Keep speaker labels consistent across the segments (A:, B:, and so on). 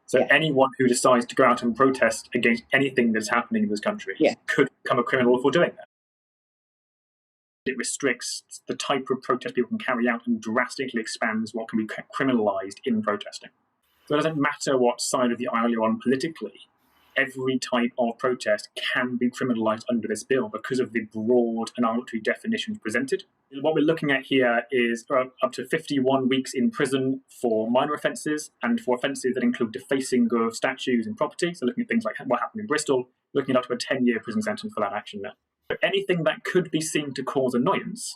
A: So anyone who decides to go out and protest against anything that's happening in this country could become a criminal for doing that. It restricts the type of protest people can carry out and drastically expands what can be criminalised in protesting. So it doesn't matter what side of the aisle you're on politically, every type of protest can be criminalised under this bill because of the broad and arbitrary definitions presented. What we're looking at here is up to 51 weeks in prison for minor offences and for offences that include defacing of statues and property. So looking at things like what happened in Bristol, looking at up to a 10-year prison sentence for that action there. But anything that could be seen to cause annoyance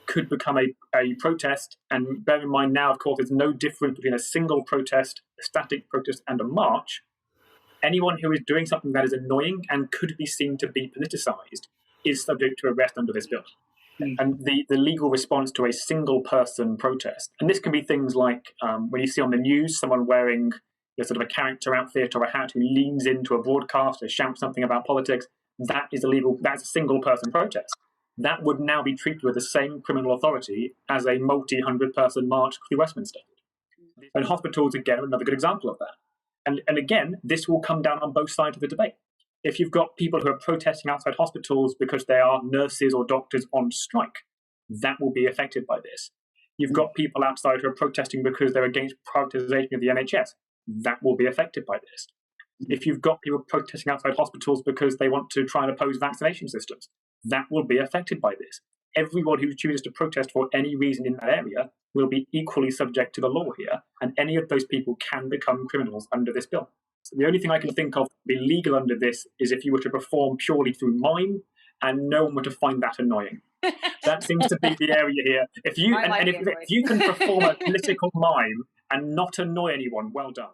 A: could become a protest. And bear in mind now, of course, there's no difference between a single protest, a static protest, and a march. Anyone who is doing something that is annoying and could be seen to be politicized is subject to arrest under this bill. And the legal response to a single person protest, and this can be things like when you see on the news someone wearing sort of a character outfit or a hat who leans into a broadcast or shouts something about politics, that is illegal. That's a single person protest. That would now be treated with the same criminal authority as a multi-hundred person march through Westminster. And hospitals, again, are another good example of that. And again, this will come down on both sides of the debate. If you've got people who are protesting outside hospitals because they are nurses or doctors on strike, that will be affected by this. You've got people outside who are protesting because they're against privatisation of the NHS, that will be affected by this. If you've got people protesting outside hospitals because they want to try and oppose vaccination systems, that will be affected by this. Everyone who chooses to protest for any reason in that area will be equally subject to the law here, and any of those people can become criminals under this bill. So the only thing I can think of to be legal under this is if you were to perform purely through mime and no one were to find that annoying. That seems to be the area here. If you can perform a political mime and not annoy anyone, well done.